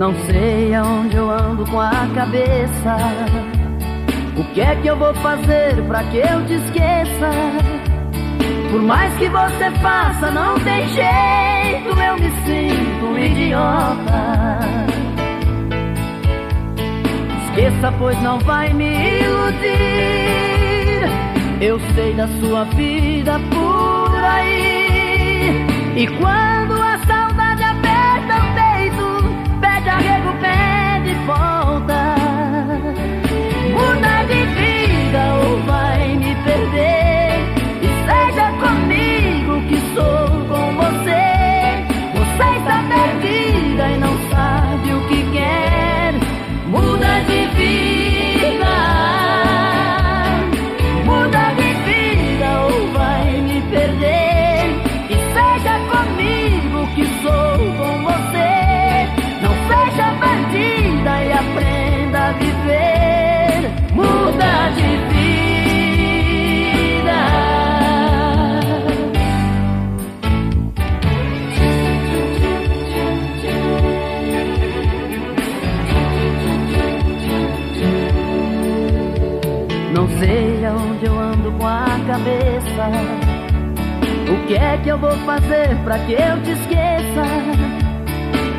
Não sei aonde eu ando com a cabeça. O que é que eu vou fazer pra que eu te esqueça? Por mais que você faça, não tem jeito, eu me sinto um idiota. Esqueça, pois não vai me iludir. Eu sei da sua vida por aí. E quando a saudade aperta o peito, pede arrego, pede volta. Muda de vida ou vai me perder. E seja comigo que sou com você. Você está perdida e não sabe o que quer. Muda de vida. Muda de vida ou vai me perder. E seja comigo que sou com você. Não seja bandida e aprenda a viver. Muda de vida. Não sei aonde eu ando com a cabeça. O que é que eu vou fazer pra que eu te esqueça?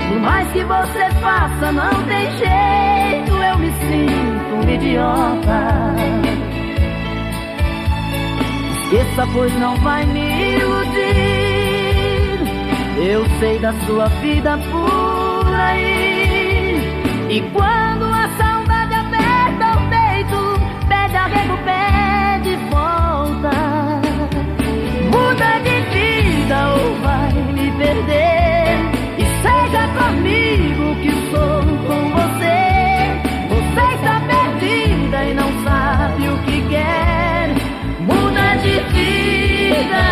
Por mais que você faça, não tem jeito, eu me sinto um idiota. Esqueça, pois não vai me iludir. Eu sei da sua vida por aí. E quando a saudade aperta o peito, pede arrego, pede volta. Muda de vida ou vai me perder. E seja comigo que sou com você. Você está perdida e não sabe o que quer. Muda de vida.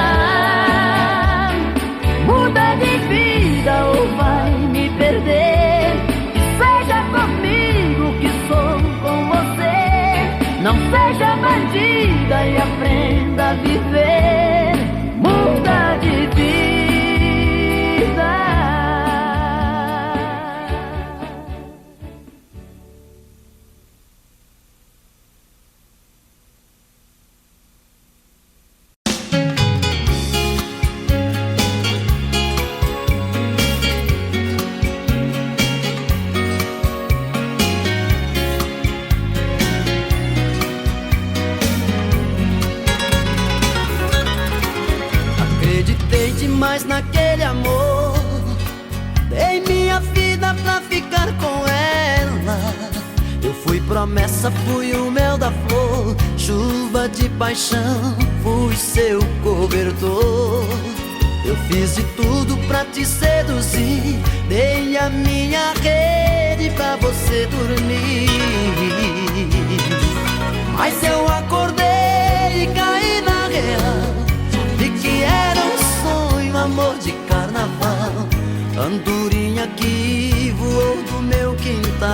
Muda de vida ou vai me perder. E seja comigo que sou com você. Não seja bandida e aprenda a viver. Muda de vida. Mas naquele amor, dei minha vida pra ficar com ela. Eu fui promessa, fui o mel da flor. Chuva de paixão, fui seu cobertor. Eu fiz de tudo pra te seduzir. Dei a minha rede pra você dormir. Mas eu acordei e caí na real. Vi que era um sonho, amor de carnaval. Andorinha que voou do meu quintal.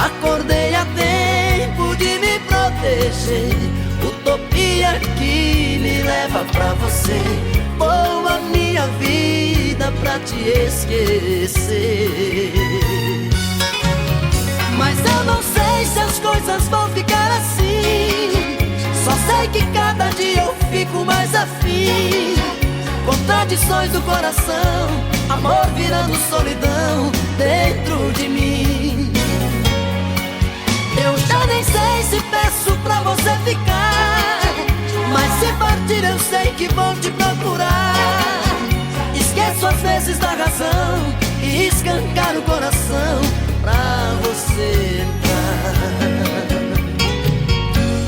Acordei a tempo de me proteger. Utopia que me leva pra você. Vou a minha vida pra te esquecer. Mas eu não sei se as coisas vão ficar assim. Só sei que cada dia eu fico mais afim. Contradições do coração, amor virando solidão dentro de mim. Eu já nem sei se peço pra você ficar. Mas se partir eu sei que vou te procurar. Esqueço às vezes da razão e escancar o coração pra você entrar.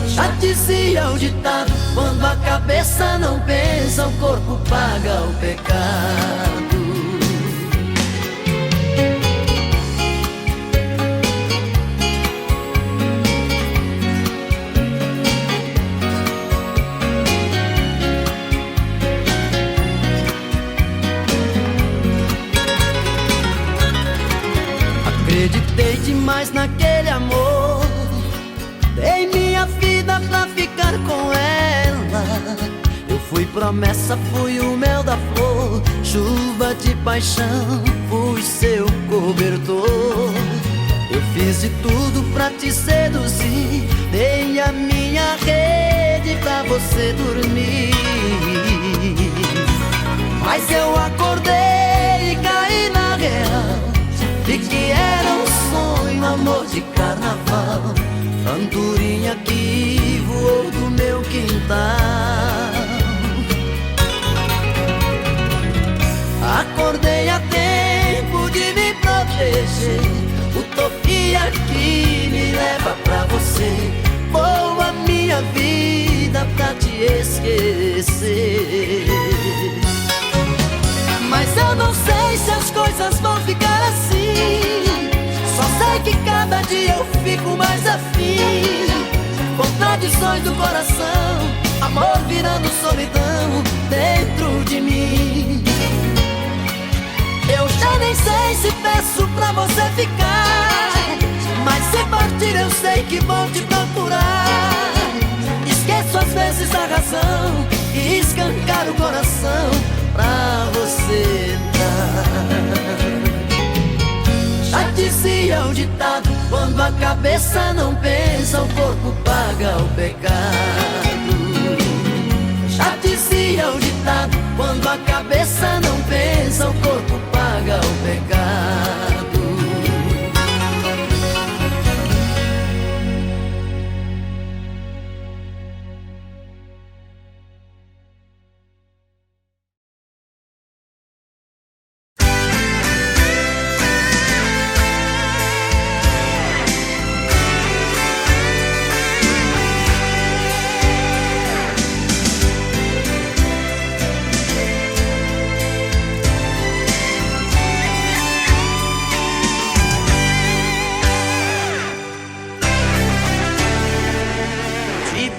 Já dizia o ditado: quando a cabeça não pensa, o corpo paga o pecado. Acreditei demais naquele amor. Dei minha vida pra ficar com ela. Eu fui De promessa fui o mel da flor, chuva de paixão, fui seu cobertor. Eu fiz de tudo pra te seduzir, dei a minha rede pra você dormir. Mas eu acordei e caí na real, de que era um sonho, amor de carnaval, andorinha que voou do meu quintal. Acordei a tempo de me proteger, utopia que me leva pra você. Vou a minha vida pra te esquecer. Mas eu não sei se as coisas vão ficar assim, só sei que cada dia eu fico mais afim. Contradições do coração, amor virando solidão dentro de mim. Eu já nem sei se peço pra você ficar, mas se partir eu sei que vou te procurar. Esqueço às vezes a razão e escancar o coração pra você entrar. Já dizia o ditado, quando a cabeça não pensa, o corpo paga o pecado. Já dizia o ditado, quando a cabeça não pensa, o corpo paga o pecado.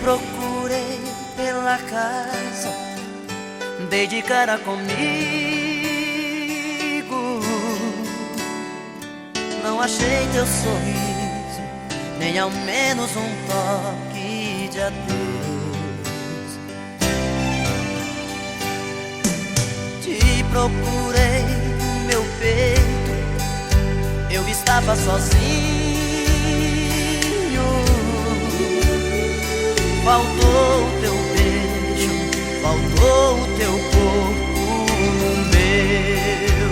Procurei pela casa, dei de cara comigo. Não achei teu sorriso, nem ao menos um toque de adeus. Te procurei no meu peito, eu estava sozinho. Faltou o teu beijo, faltou o teu corpo meu.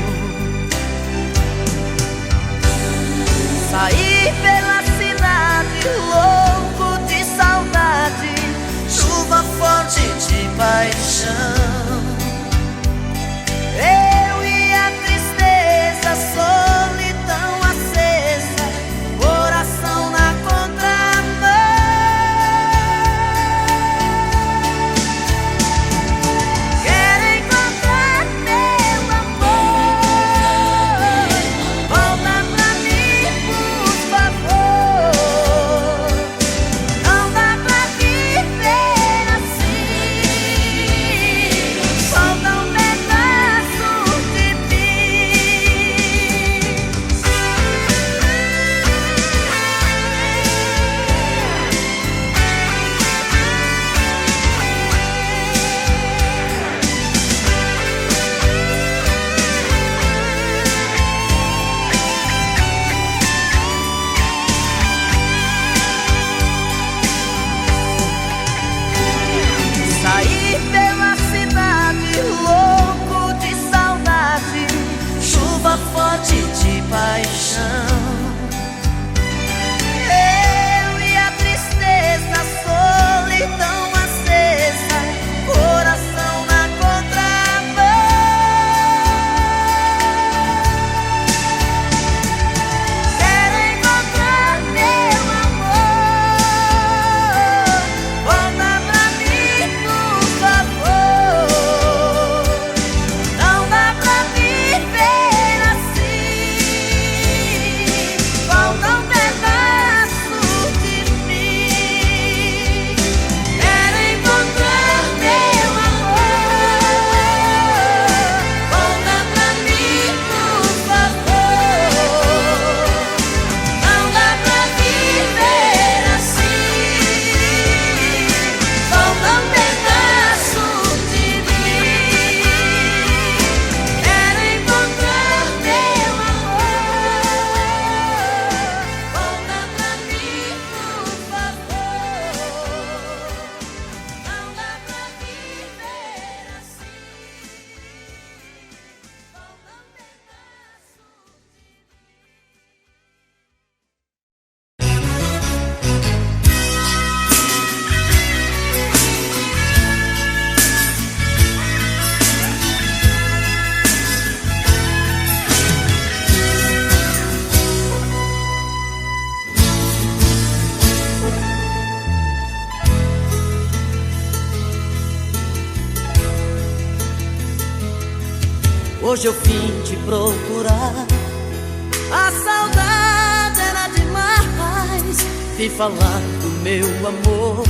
Saí pela cidade, louco de saudade, chuva forte de paixão. Eu e a tristeza, solidão acesa, coração na contramão. Hoje eu vim te procurar. A saudade era demais. Vim falar do meu amor.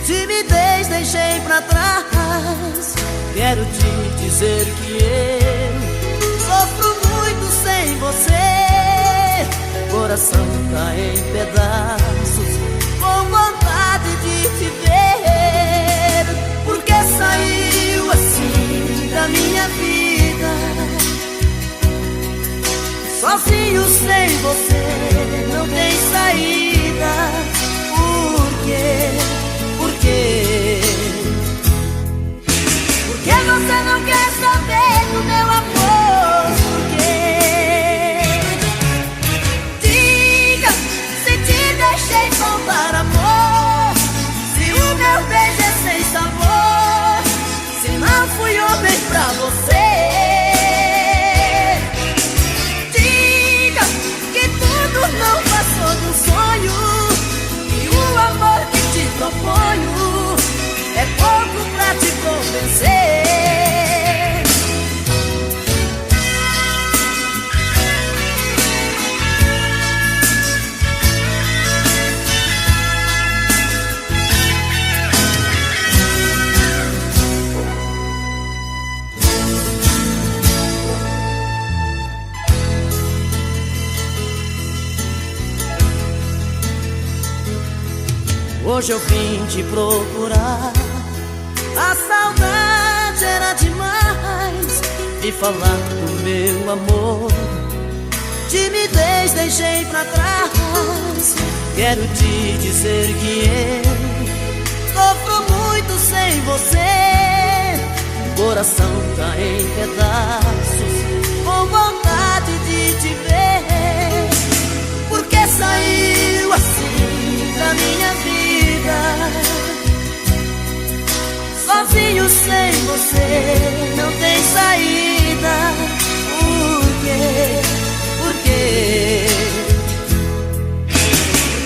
Timidez deixei pra trás. Quero te dizer que eu sofro muito sem você. Coração tá em pedaços, com vontade de te ver. Porque saiu assim da minha vida, sozinho sem você, não tem saída. Por quê? Por quê? Por que você não quer saber do meu amor? Por quê? Diga se te deixei faltar amor, se o meu beijo é sem sabor, se não fui homem pra você. Diga que tudo não passou de um sonho, e o amor que te proponho é pouco pra te convencer. Hoje eu vim te procurar. A saudade era demais. E falar do meu amor. Timidez deixei pra trás. Quero te dizer que eu sofro muito sem você. Coração tá em pedaços, com vontade de te ver. Porque saiu assim da minha vida, sozinho sem você, não tem saída. Por quê? Por quê?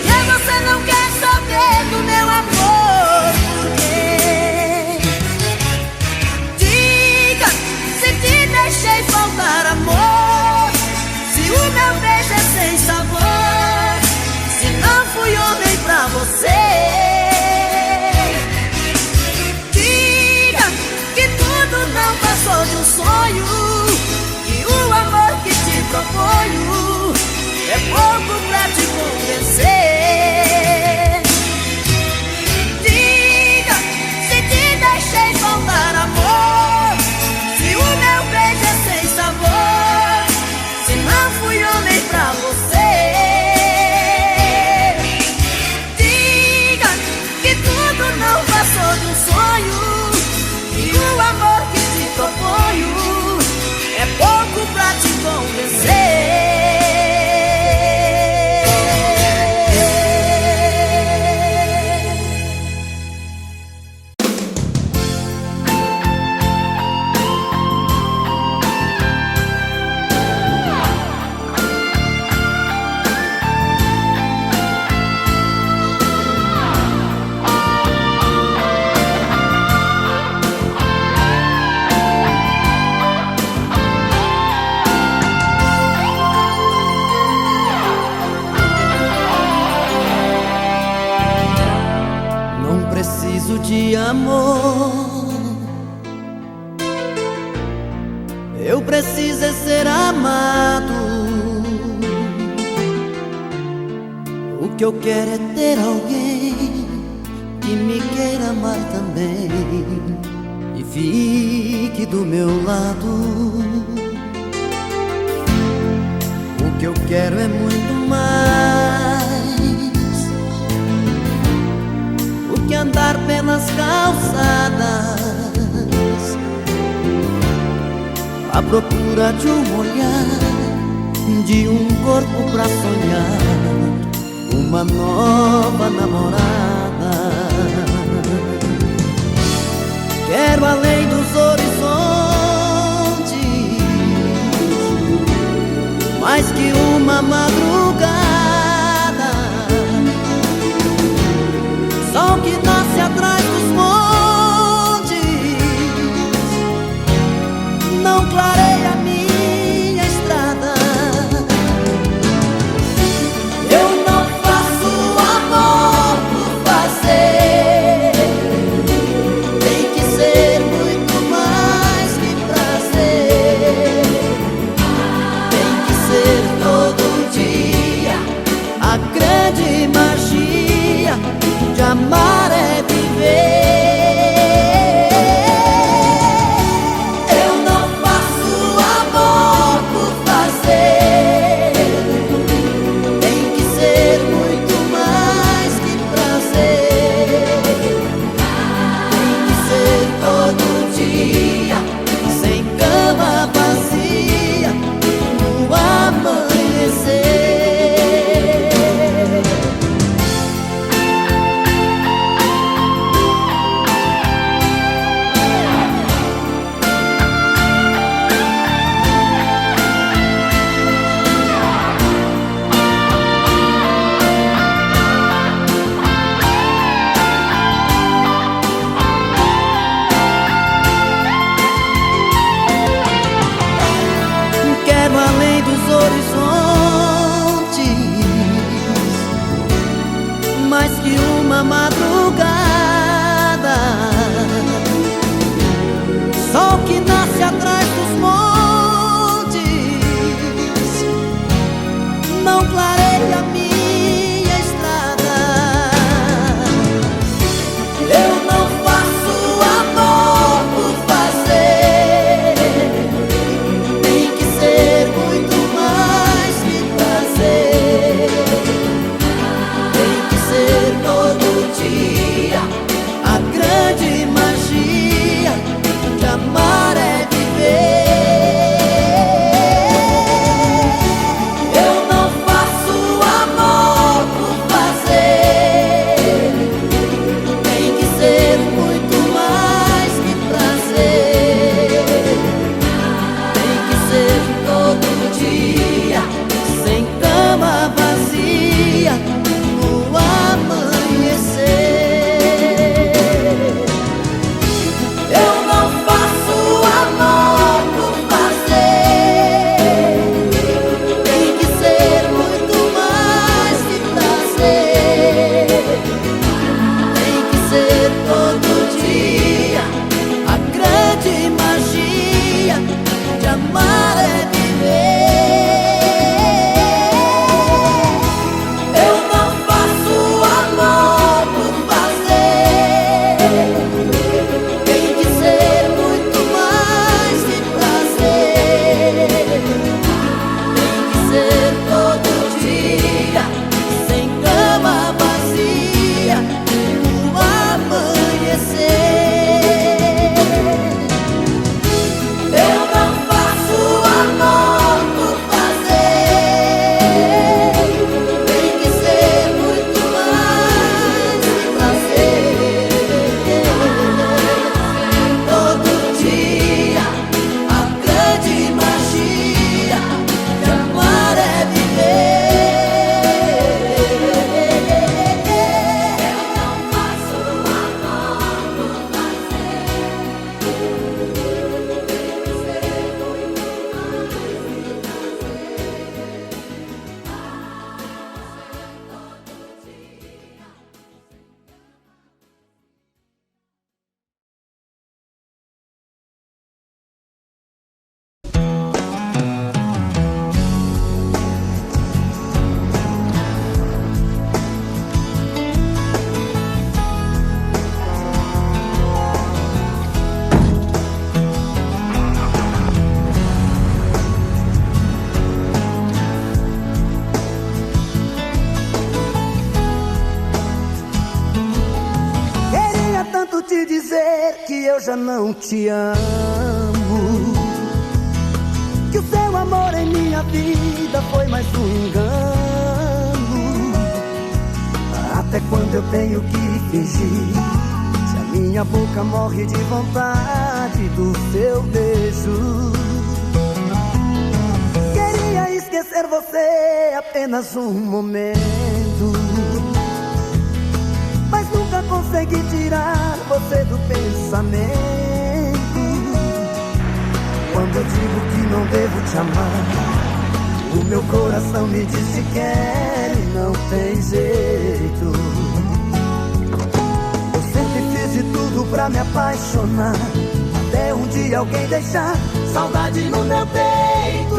Porque você não quer saber do meu amor? Por quê? Diga se te deixei faltar amor, se o meu beijo é sem sabor, se não fui homem pra você. Não passou de um sonho, e o amor que te proponho é pouco pra te convencer. Diga se te deixei faltar amor, se o meu beijo é sem sabor, se não fui homem pra você. Diga que tudo não passou de um sonho, e o amor que te proponho é pouco pra te convencer. De amor, eu preciso é ser amado. O que eu quero é ter alguém que me queira amar também e fique do meu lado. O que eu quero é muito mais que andar pelas calçadas à procura de um olhar, de um corpo pra sonhar uma nova namorada. Quero além dos horizontes mais que uma madrugada, sol que nasce atrás dos montes, não clareia já não te amo, que o seu amor em minha vida foi mais um engano. Até quando eu tenho que fingir, se a minha boca morre de vontade do seu beijo? Queria esquecer você apenas um momento, mas nunca consegui tirar você do pensamento. Quando eu digo que não devo te amar, o meu coração me diz que quer e não tem jeito. Eu sempre fiz de tudo pra me apaixonar, até um dia alguém deixar saudade no meu peito.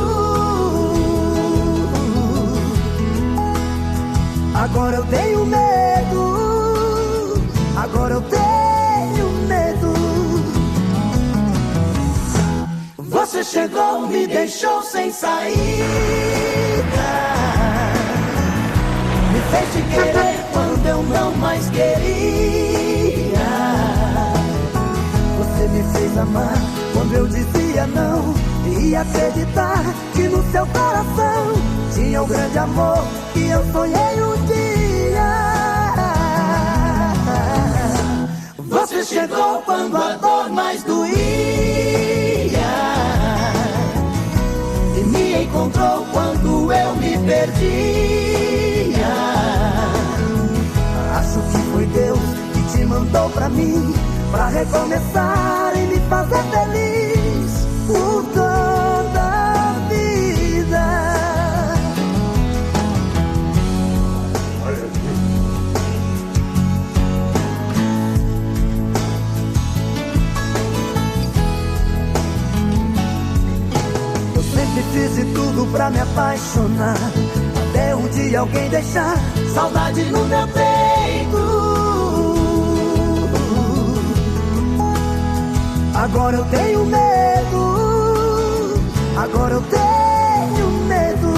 Agora eu tenho medo, agora eu tenho medo. Você chegou, me deixou sem saída, me fez te querer quando eu não mais queria. Você me fez amar quando eu dizia não, e acreditar que no seu coração tinha um grande amor que eu sonhei um dia. Você chegou quando a dor mais doía e me encontrou quando eu me perdia. Acho que foi Deus que te mandou pra mim, pra recomeçar e me fazer feliz por toda a vida. Eu sempre fiz de tudo pra me apaixonar, até um dia alguém deixar saudade no meu peito. Agora eu tenho medo, agora eu tenho medo.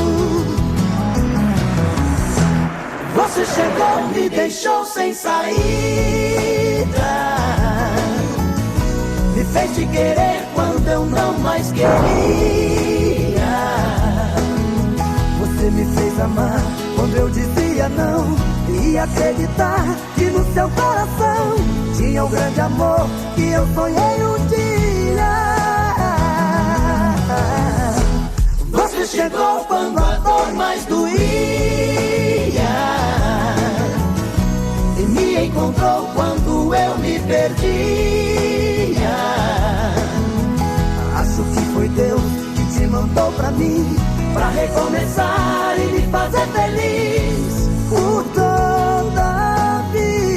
Você chegou, me deixou sem saída, me fez te querer quando eu não mais queria. Você me fez amar quando eu dizia não, e acreditar que no seu coração tinha um grande amor que eu sonhei um dia. Você chegou quando a dor mais doía e me encontrou quando eu me perdia. Acho que foi Deus que te mandou pra mim, pra recomeçar e me fazer feliz por toda a vida.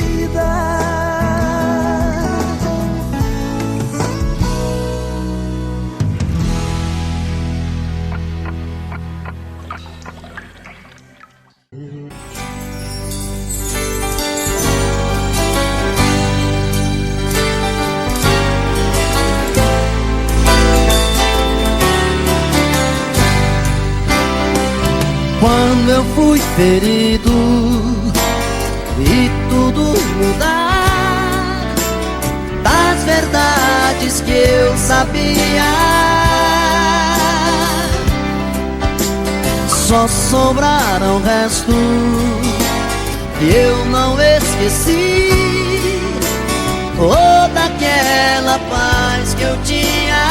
Quando eu fui ferido e tudo mudar, das verdades que eu sabia, só sobraram restos que eu não esqueci. Toda aquela paz que eu tinha,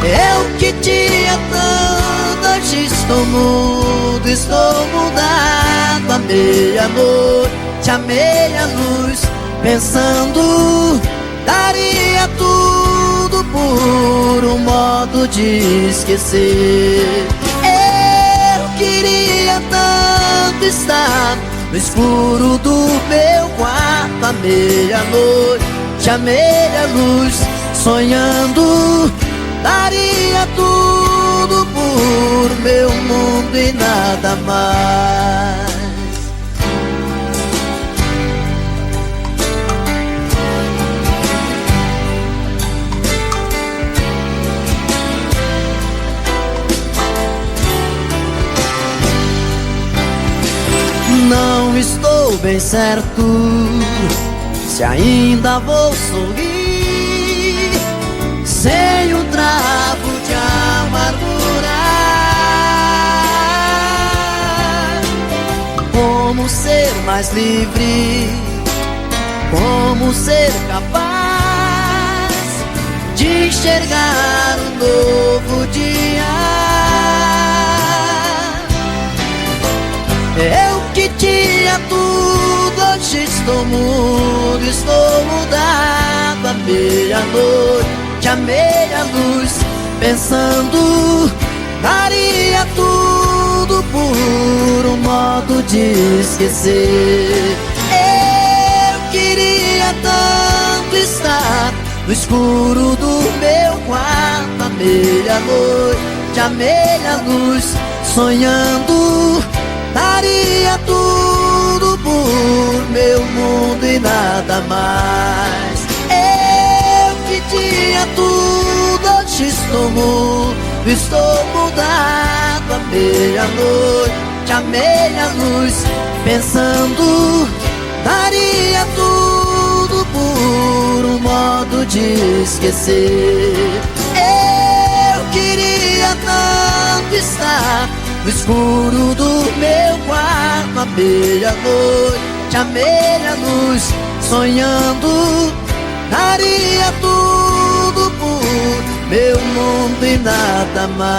eu que tinha tanto, hoje estou mudo, estou mudado. À meia-noite, à meia-luz, pensando, daria tudo por um modo de esquecer. Eu queria tanto estar no escuro do meu quarto, à meia-noite, à meia-luz, sonhando, daria tudo por meu mundo e nada mais. Não estou bem certo se ainda vou sorrir sem um trago de amargura. Como ser mais livre, como ser capaz de enxergar um novo dia. Eu que tinha tudo, hoje estou mudo, estou mudado. À meia-noite, à meia-luz, pensando, daria tudo por um modo de esquecer. Eu queria tanto estar no escuro do meu quarto, à meia-noite, à meia-luz, sonhando, daria tudo por meu mundo e nada mais. Eu que tinha tudo, hoje estou mudo, estou mudado. À meia-noite, à meia-luz, pensando, daria tudo por um modo de esquecer. Eu queria tanto estar no escuro do meu quarto, à meia-noite, à meia-luz, sonhando, daria tudo por meu mundo e nada mais.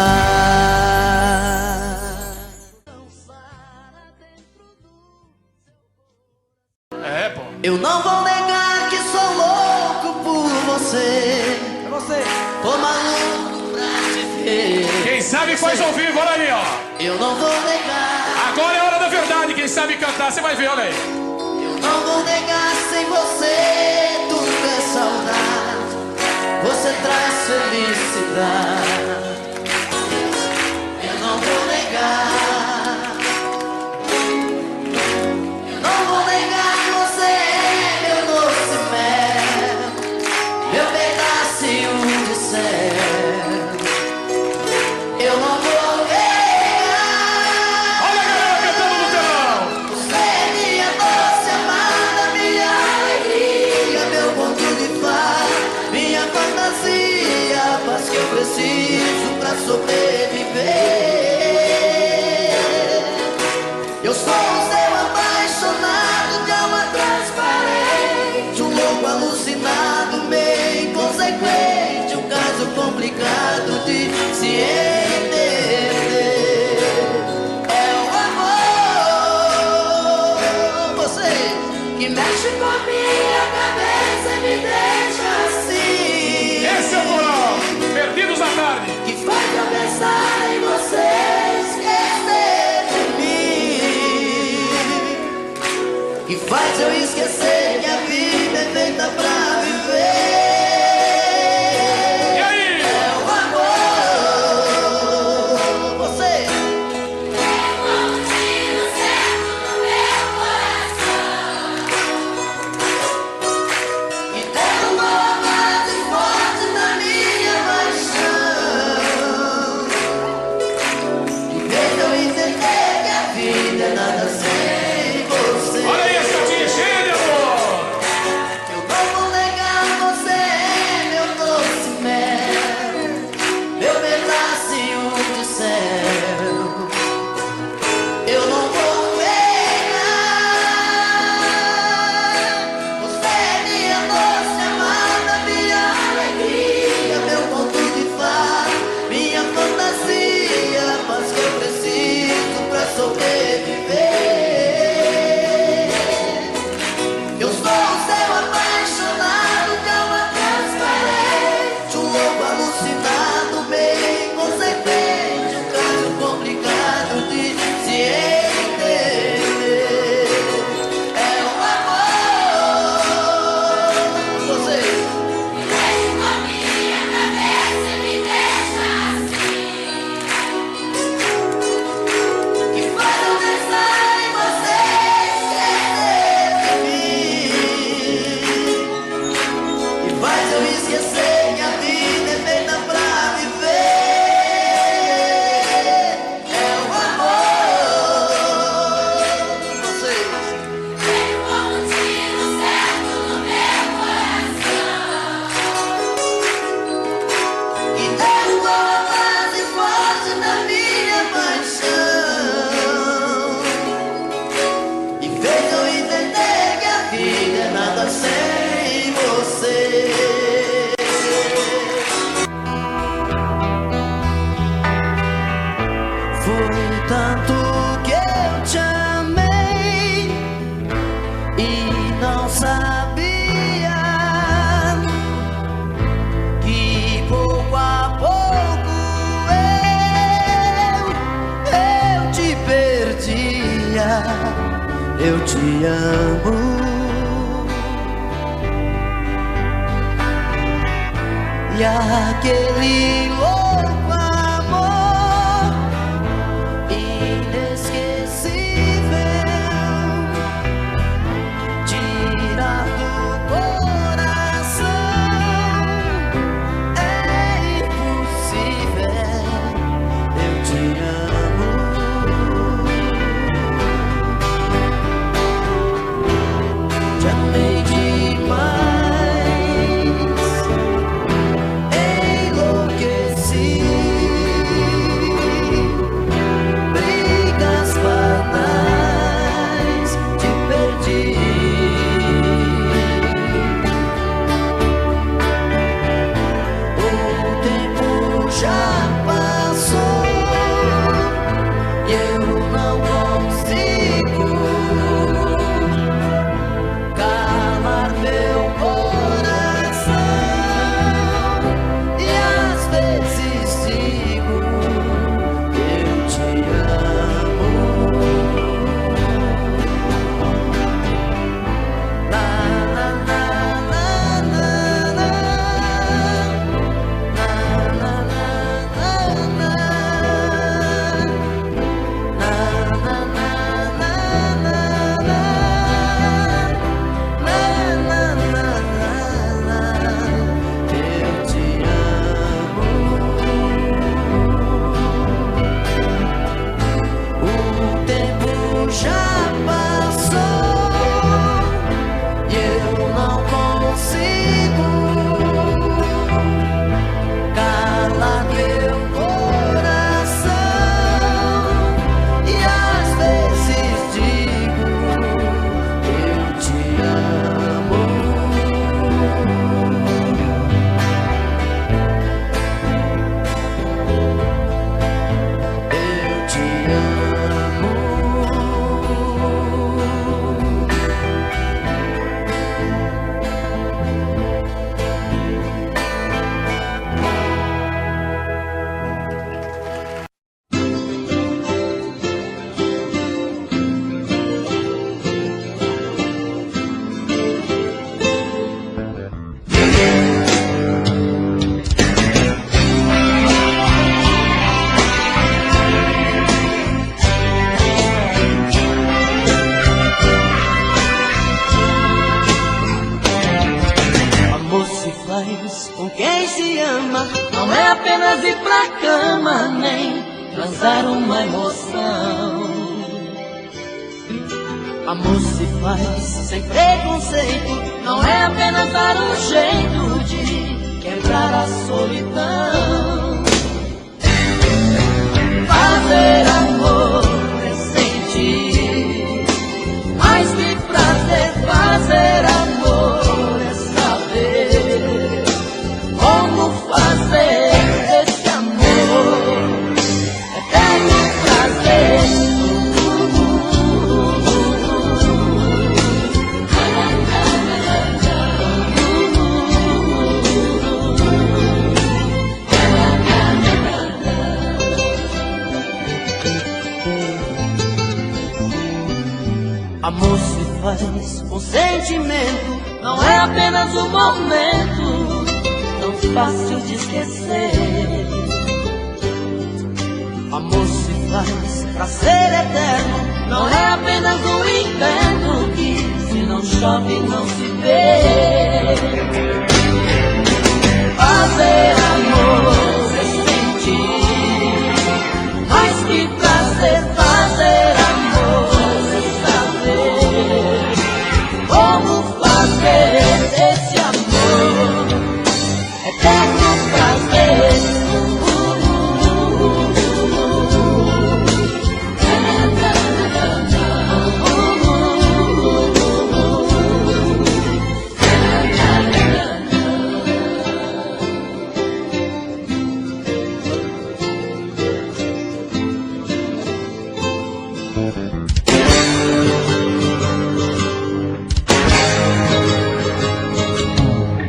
É, pô. Eu não vou negar que sou louco por você. É você. Tô maluco pra te ver. Quem sabe faz ao vivo, olha aí, ó. Eu não vou negar. Agora é a hora da verdade, quem sabe cantar, você vai ver, olha aí. Eu não vou negar, sem você tudo é saudade. Você traz felicidade. Eu não vou negar. Eu não vou negar, você é meu doce mel, meu pedacinho de céu. Eu não vou negar. Olha a galera cantando no telão. Você é minha doce amada, minha alegria, meu conto de fada, minha fantasia, a paz que eu preciso pra sobreviver. Eu sou o seu apaixonado de alma transparente, um louco alucinado, meio inconsequente, um caso complicado de se entender. É o amor, você que mexe com a minha cabeça e me deixa assim. Esse é o moral. Perdidos na tarde. Que faz eu pensar em você, esquecer de mim. Que faz eu esquecer que a vida é feita pra viver. E aí? É o eu te amo. E aquele louco amor inesquecível tira do coração, é impossível, eu te amo. Te amei demais. Com quem se ama não é apenas ir pra cama, nem transar uma emoção. Amor se faz sem preconceito, não é apenas dar um jeito de quebrar a solidão. Fazer amor é sentir mais que prazer. Fazer amor é saber como fazer esse amor eterno prazer. Amor se faz com sentimento, não é apenas um momento tão fácil de esquecer. Amor se faz pra ser eterno, não é apenas um inverno que se não chove não se vê. Fazer amor é sentir mais que prazer. Fazer amor é saber como fazer esse amor eterno prazer.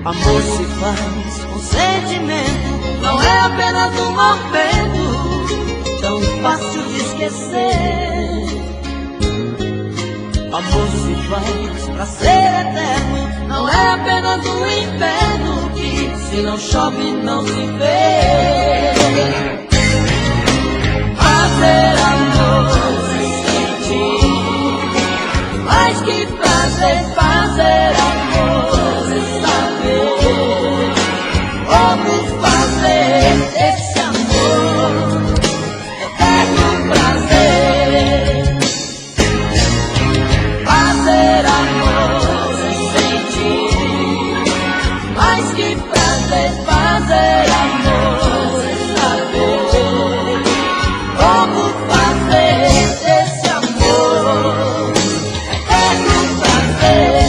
Amor se faz com sentimento, não é apenas um momento tão fácil de esquecer. Amor se faz pra ser eterno, não é apenas um inferno que se não chove não se vê. Fazer amor sem sentir, mais que prazer, fazer amor sem saber como fazer esse amor eterno prazer. Fazer amor sem sentir, mais que prazer, fazer amor sem saber como fazer esse amor eterno prazer.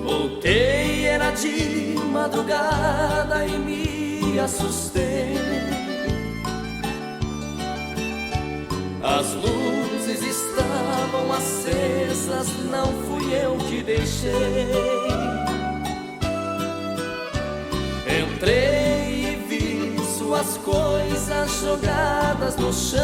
Voltei, era de madrugada e me assustei. As luzes estavam acesas, não fui eu que deixei. Entrei e vi suas coisas jogadas no chão,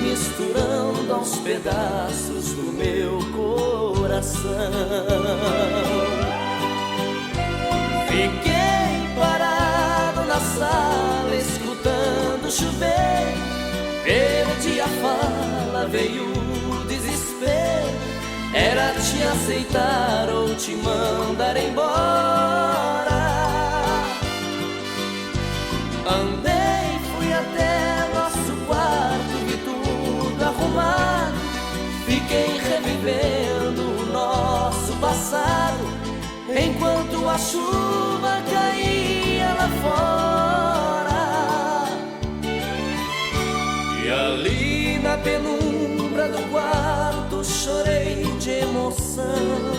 misturando aos pedaços do meu coração. Fiquei parado na sala, escutando chover. Perdi a fala, veio o desespero. Era te aceitar ou te mandar embora. Andei, fui até nosso quarto, vi tudo arrumado. Fiquei revivendo o nosso passado, enquanto a chuva caía lá fora. E ali na penumbra do quarto chorei de emoção,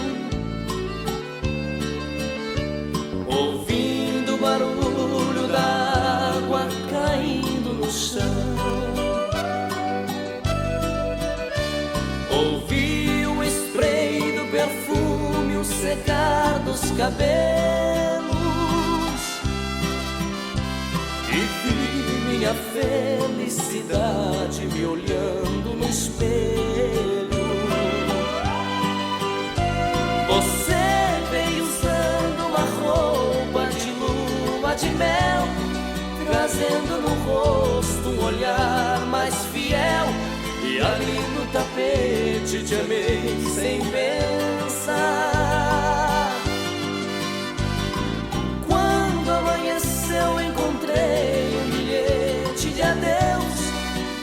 ouvindo o barulho da água caindo no chão. Ouvi o spray do perfume, o secar dos cabelos, e vi minha felicidade me olhando no espelho. Você veio usando uma roupa de lua de mel, trazendo no rosto um olhar mais fiel. E ali no tapete te amei sem pensar. Quando amanheceu encontrei um bilhete de adeus,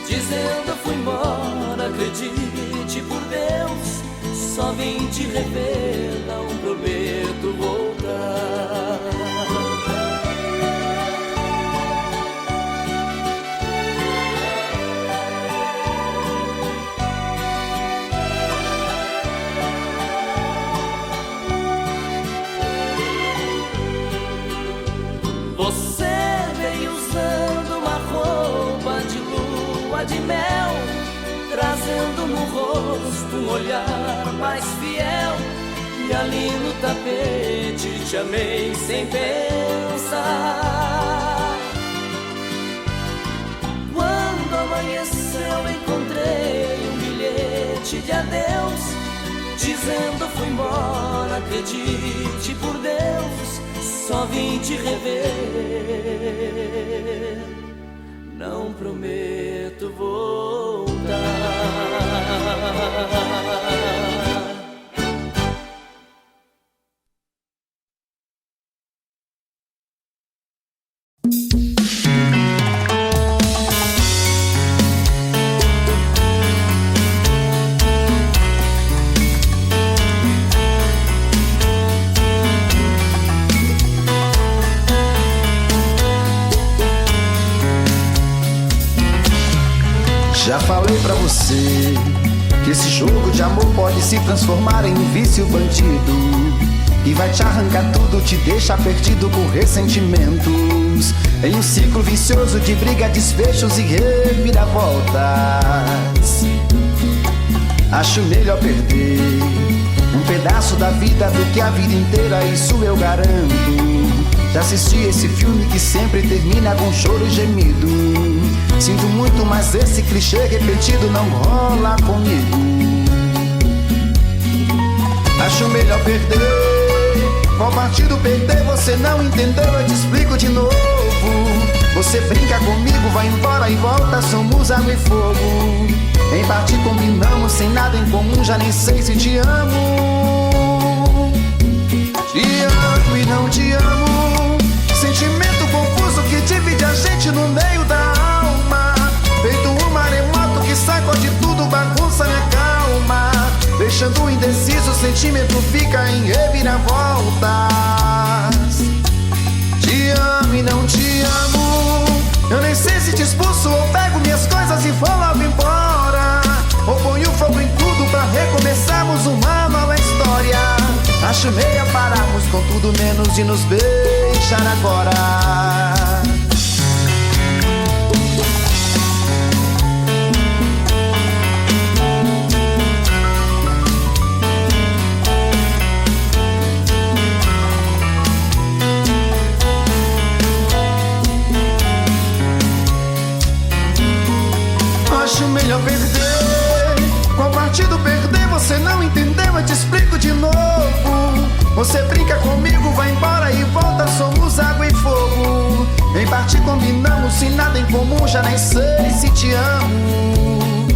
dizendo fui embora, acredite por Deus. Só vim te rever, não prometo voltar. Você veio usando uma roupa de lua de mel, trazendo no rosto um olhar mais fiel. E ali no tapete te amei sem pensar. Quando amanheceu encontrei um bilhete de adeus, dizendo fui embora, acredite por Deus. Só vim te rever, não prometo voltar. Já falei pra você que esse jogo de amor pode se transformar em um vício bandido, e vai te arrancar tudo, te deixa perdido por ressentimentos, em um ciclo vicioso de briga, desfechos e reviravoltas. Acho melhor perder um pedaço da vida do que a vida inteira, isso eu garanto. Já assisti esse filme que sempre termina com choro e gemido. Sinto muito, mas esse clichê repetido não rola comigo. Acho melhor perder. Qual partido perder? Você não entendeu, eu te explico de novo. Você brinca comigo, vai embora e volta, somos água e fogo. Em parte combinamos, sem nada em comum, já nem sei se te amo. Te amo e não te amo. Sentimento confuso que divide a gente no meio da alma. Feito um maremoto que sacode tudo, bagunça minha calma. Deixando indeciso, o sentimento fica em reviravoltas. Te amo e não te amo. Eu nem sei se te expulso ou pego minhas coisas e vou logo embora, ou ponho fogo em tudo pra recomeçarmos uma nova história. Acho meia pararmos com tudo menos de nos beijar agora. Acho melhor perder. Qual partido perder? Você não entendeu, eu te explico de novo. Você brinca comigo, vai embora e volta, somos água e fogo. Em parte combinamos, sem nada em comum, já nem sei se te amo.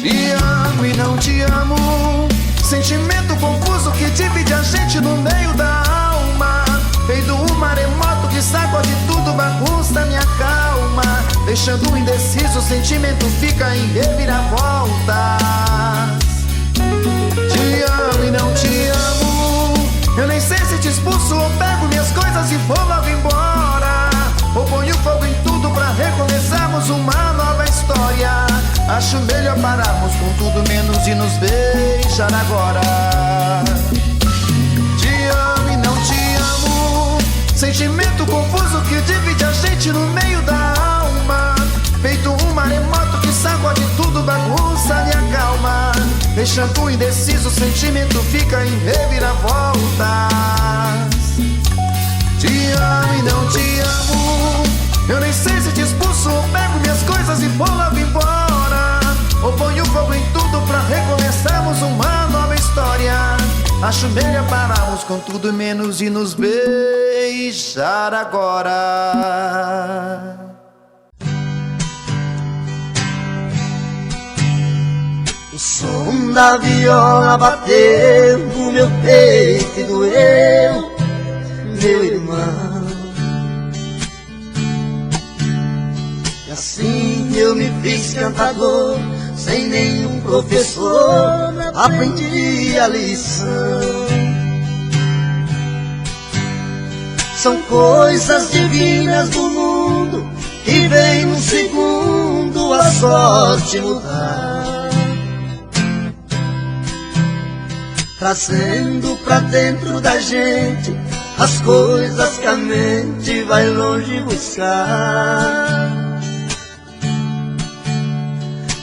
Te amo e não te amo. Sentimento confuso que divide a gente no meio da alma. Feito um maremoto que sacode tudo, bagunça minha calma. Deixando indeciso, o sentimento fica em reviravoltas. Te amo e não te amo. Eu nem sei se te expulso ou pego minhas coisas e vou logo embora, ou ponho fogo em tudo pra recomeçarmos uma nova história. Acho melhor pararmos com tudo menos de nos beijar agora. Te amo e não te amo. Sentimento confuso que divide a gente no meio da alma. Feito um maremoto que sacode tudo, bagunça minha calma. Deixando indeciso, o sentimento fica em reviravoltas. Te amo e não te amo. Eu nem sei se te expulso ou pego minhas coisas e vou logo embora, ou ponho fogo em tudo pra recomeçarmos uma nova história. Acho melhor pararmos com tudo menos de nos beijar agora. O som da viola bateu no meu peito e doeu, meu irmão. E assim eu me fiz cantador, sem nenhum professor, aprendi a lição. São coisas divinas do mundo que vem num segundo a sorte mudar, trazendo pra dentro da gente as coisas que a mente vai longe buscar,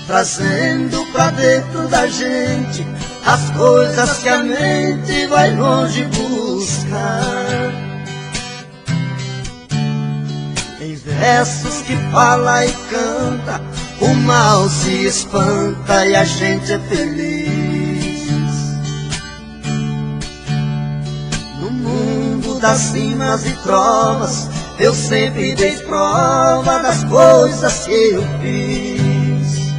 trazendo pra dentro da gente as coisas que a mente vai longe buscar. Em versos que fala e canta, o mal se espanta e a gente é feliz. No mundo das cimas e trovas, eu sempre dei prova das coisas que eu fiz.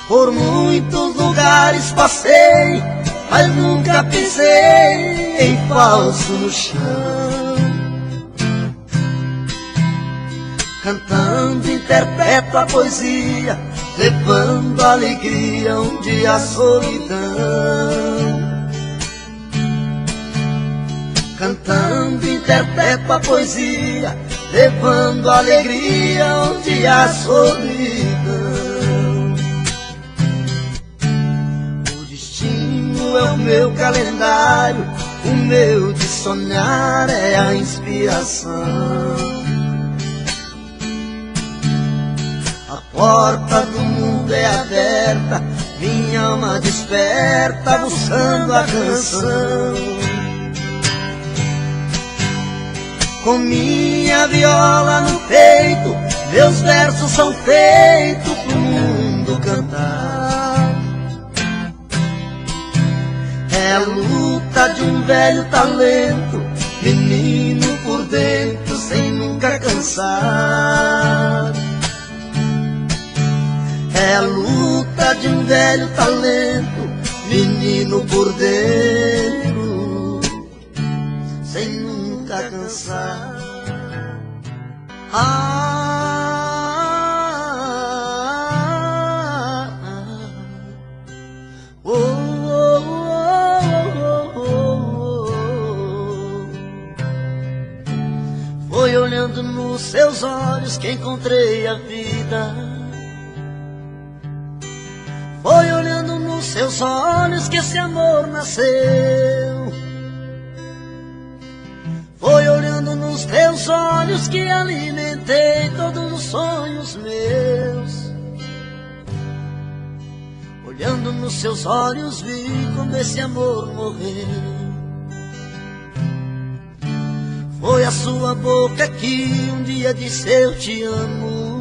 Por muitos lugares passei, mas nunca pisei em falso no chão. Cantando interpreto a poesia, levando alegria onde a solidão. Cantando interpreto a poesia, levando alegria onde há solidão. O destino é o meu calendário, o meu de sonhar é a inspiração. A porta do mundo é aberta, minha alma desperta buscando a canção. Com minha viola no peito, meus versos são feitos pro mundo cantar. É a luta de um velho talento, menino por dentro sem nunca cansar. É a luta de um velho talento, menino por dentro sem nunca cansar. Foi olhando nos seus olhos que encontrei a vida. Foi olhando nos seus olhos que esse amor nasceu. Foi olhando nos teus olhos que alimentei todos os sonhos meus. Olhando nos seus olhos vi como esse amor morreu. Foi a sua boca que um dia disse eu te amo.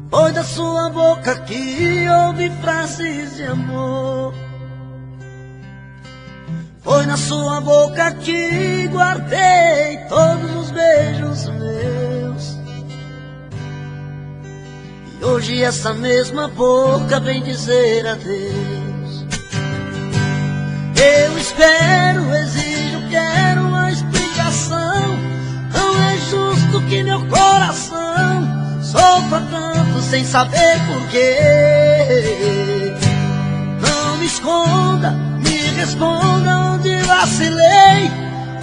Foi da sua boca que ouvi frases de amor. Foi na sua boca que guardei todos os beijos meus. E hoje essa mesma boca vem dizer adeus. Eu espero, exijo, quero uma explicação. Não é justo que meu coração sofra tanto sem saber porquê. Não me esconda, me responda onde vacilei.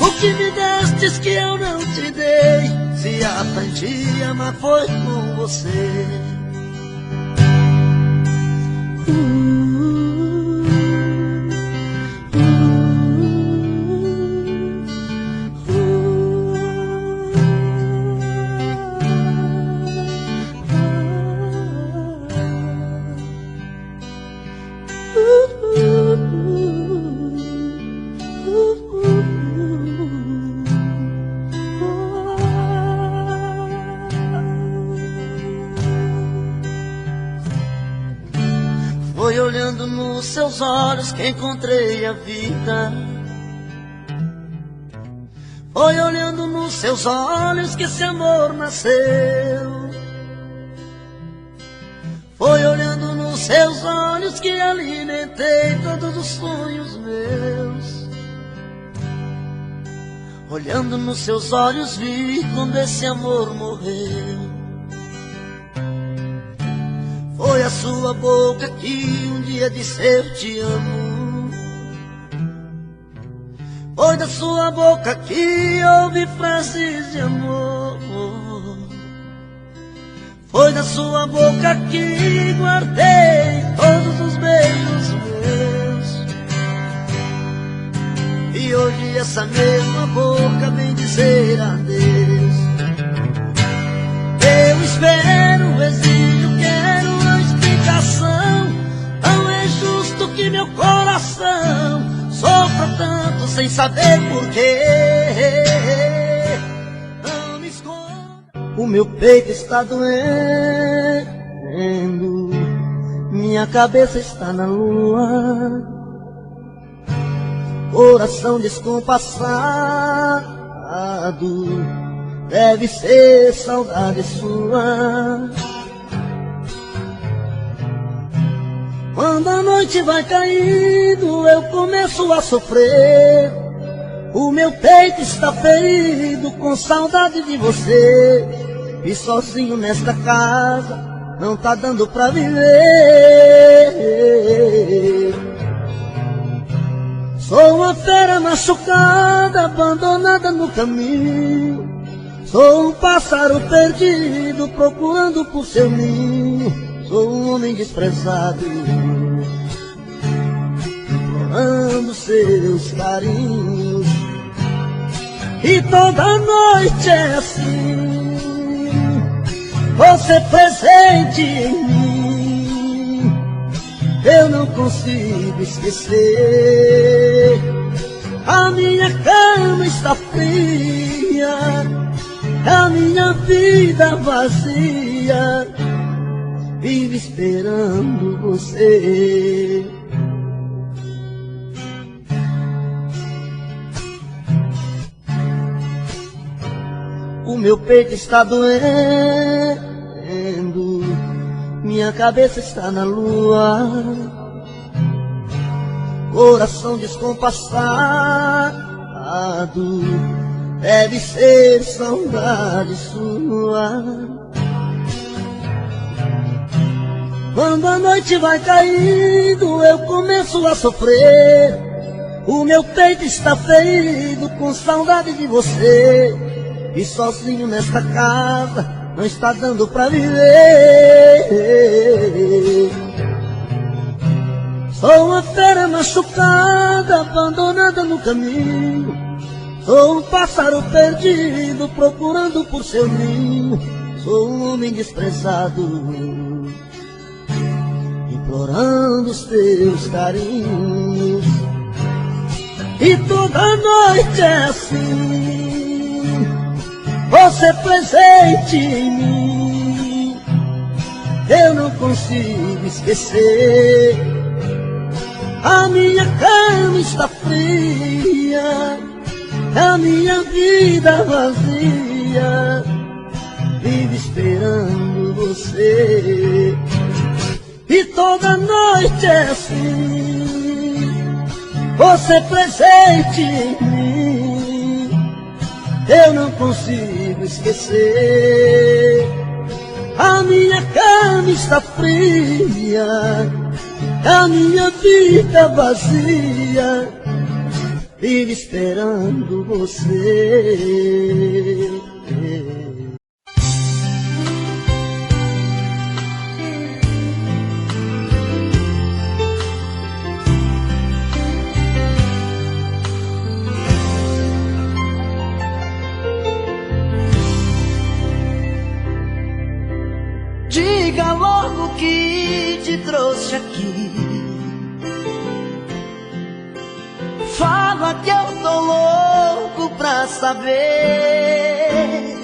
O que me destes que eu não te dei? Se aprendi a amar foi com você. Foi olhando nos seus olhos que encontrei a vida. Foi olhando nos seus olhos que esse amor nasceu. Foi olhando nos seus olhos que alimentei todos os sonhos meus. Olhando nos seus olhos vi quando esse amor morreu. Foi a sua boca que um dia disse eu te amo. Foi da sua boca que ouvi frases de amor. Foi da sua boca que guardei todos os beijos meus. E hoje essa mesma boca vem dizer adeus. Eu espero, exijo, quero uma explicação. Não é justo que meu coração sofra tanto sem saber porquê. Não me esconda. O meu peito está doendo, minha cabeça está na lua, coração descompassado, deve ser saudade sua. Quando a noite vai caindo, eu começo a sofrer. O meu peito está ferido com saudade de você. E sozinho nesta casa não tá dando pra viver. Sou uma fera machucada, abandonada no caminho. Sou um pássaro perdido, procurando por seu ninho. Sou um homem desprezado, implorando seus carinhos. E toda noite é assim, você presente em mim. Eu não consigo esquecer. A minha cama está fria, a minha vida vazia, vive esperando você. O meu peito está doendo, minha cabeça está na lua, coração descompassado, deve ser saudade sua. Quando a noite vai caindo, eu começo a sofrer. O meu peito está ferido com saudade de você. E sozinho nesta casa não está dando pra viver. Sou uma fera machucada, abandonada no caminho. Sou um pássaro perdido, procurando por seu ninho. Sou um homem desprezado, implorando os teus carinhos. E toda noite é assim, você presente em mim. Eu não consigo esquecer. A minha cama está fria, a minha vida vazia, vive esperando você. E toda noite é assim, você presente em mim. Eu não consigo esquecer. A minha cama está fria, a minha vida vazia, vive esperando você. Diga logo que te trouxe aqui. Fala que eu tô louco pra saber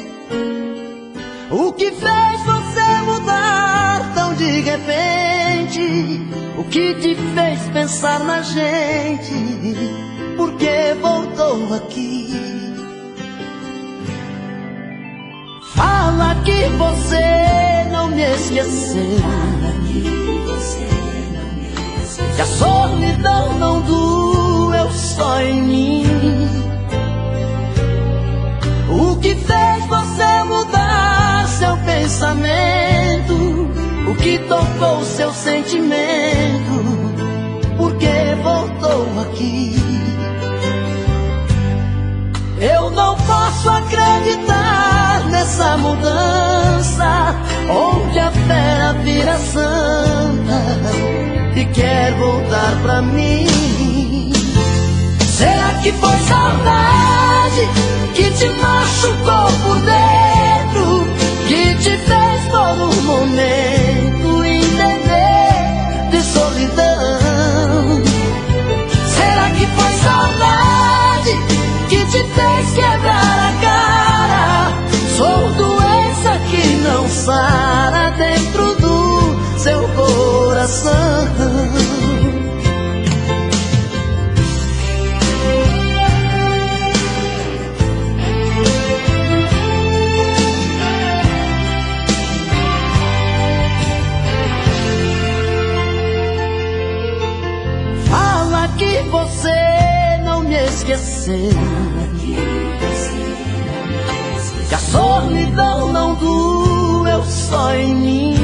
o que fez você mudar tão de repente. O que te fez pensar na gente? Por que voltou aqui? Fala que você não me esqueceu, que a solidão não doeu só em mim. O que fez você mudar seu pensamento? O que tocou seu sentimento? Por que voltou aqui? Eu não posso acreditar nessa mudança, onde a fera vira santa e quer voltar pra mim. Será que foi saudade que te machucou por dentro, que te fez todo momento entender de solidão? Será que foi saudade que te fez quebrar a cara? Sou doença que não sara dentro do seu coração. Fala que você não me esqueceu, que a solidão não doeu só em mim.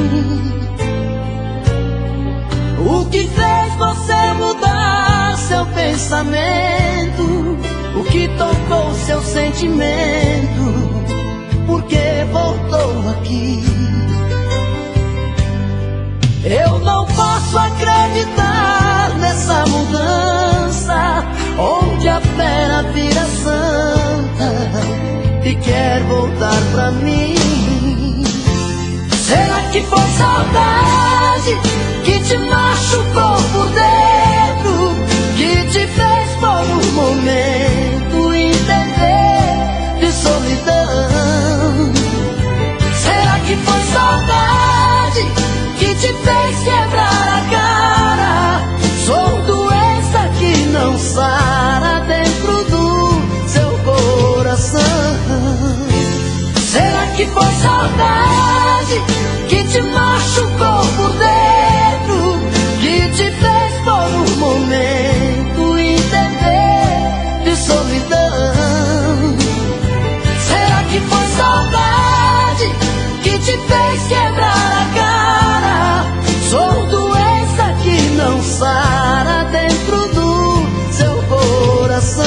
O que fez você mudar seu pensamento, o que tocou seu sentimento, porque voltou aqui. Eu não posso acreditar nessa mudança, onde a fera vira santa e quer voltar pra mim. Será que foi saudade que te machucou por dentro, que te fez por um momento entender de solidão? Será que foi saudade que te fez quebrar a cara? Sou doença que não sara dentro do seu coração. Será que foi saudade que te machucou por dentro, que te fez por um momento entender de solidão? Será que foi saudade que te fez quebrar a cara? Sou doença que não sara dentro do seu coração.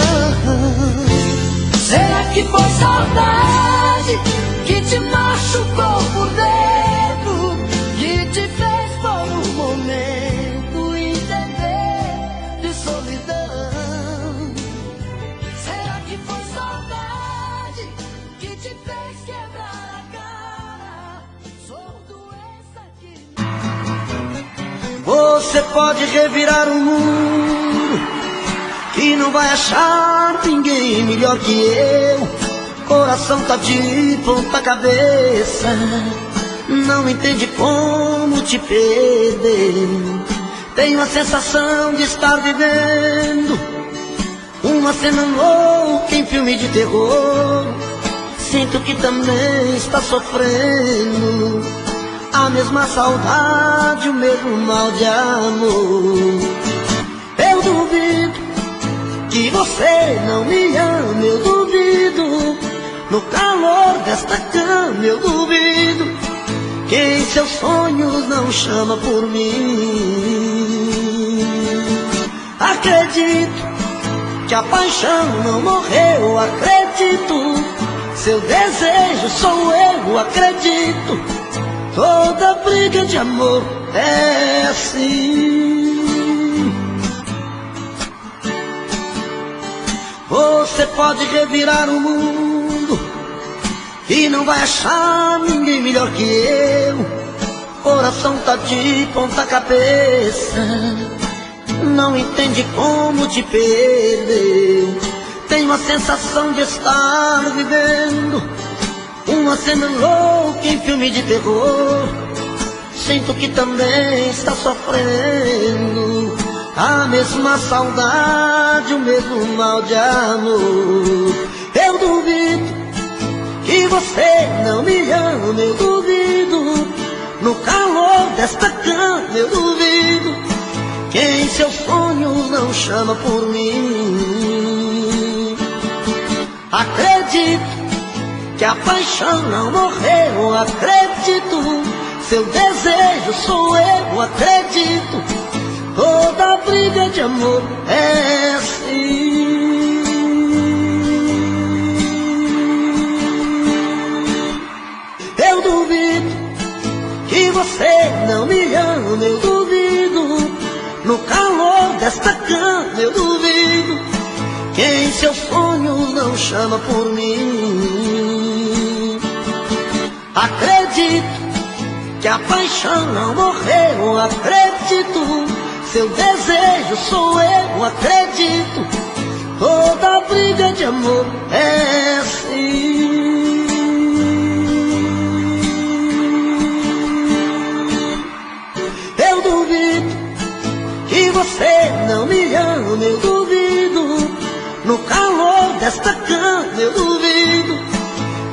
Será que foi saudade que te machucou por dentro, que te fez por um momento entender de solidão? Será que foi saudade que te fez quebrar a cara? Sou doença que... Você pode revirar o mundo, que não vai achar ninguém melhor que eu. Coração tá de ponta cabeça, não entende como te perder. Tenho a sensação de estar vivendo uma cena louca em filme de terror. Sinto que também está sofrendo a mesma saudade, o mesmo mal de amor. Eu duvido que você não me ama, eu duvido. No calor desta cama eu duvido que em seus sonhos não chama por mim. Acredito que a paixão não morreu, acredito. Seu desejo sou eu, acredito. Toda briga de amor é assim. Você pode revirar o mundo e não vai achar ninguém melhor que eu. Coração tá de ponta cabeça, não entende como te perder. Tenho a sensação de estar vivendo uma cena louca em filme de terror. Sinto que também está sofrendo a mesma saudade, o mesmo mal de amor. Eu duvido que você não me ama, eu duvido. No calor desta cama eu duvido que em seus sonhos não chama por mim. Acredito que a paixão não morreu, acredito. Seu desejo sou eu, acredito. Toda briga de amor é assim. Eu duvido que você não me ama, eu duvido. No calor desta cama eu duvido que em seus sonhos não chama por mim. Acredito que a paixão não morreu, acredito. Seu desejo sou eu, acredito. Toda briga de amor é assim. Eu duvido que você não me ama, eu duvido. No calor desta cama eu duvido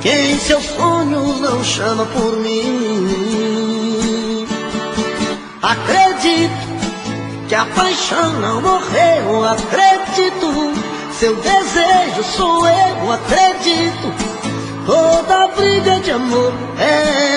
que em seus sonhos não chama por mim. Acredito que a paixão não morreu, acredito. Seu desejo sou eu, acredito. Toda briga de amor é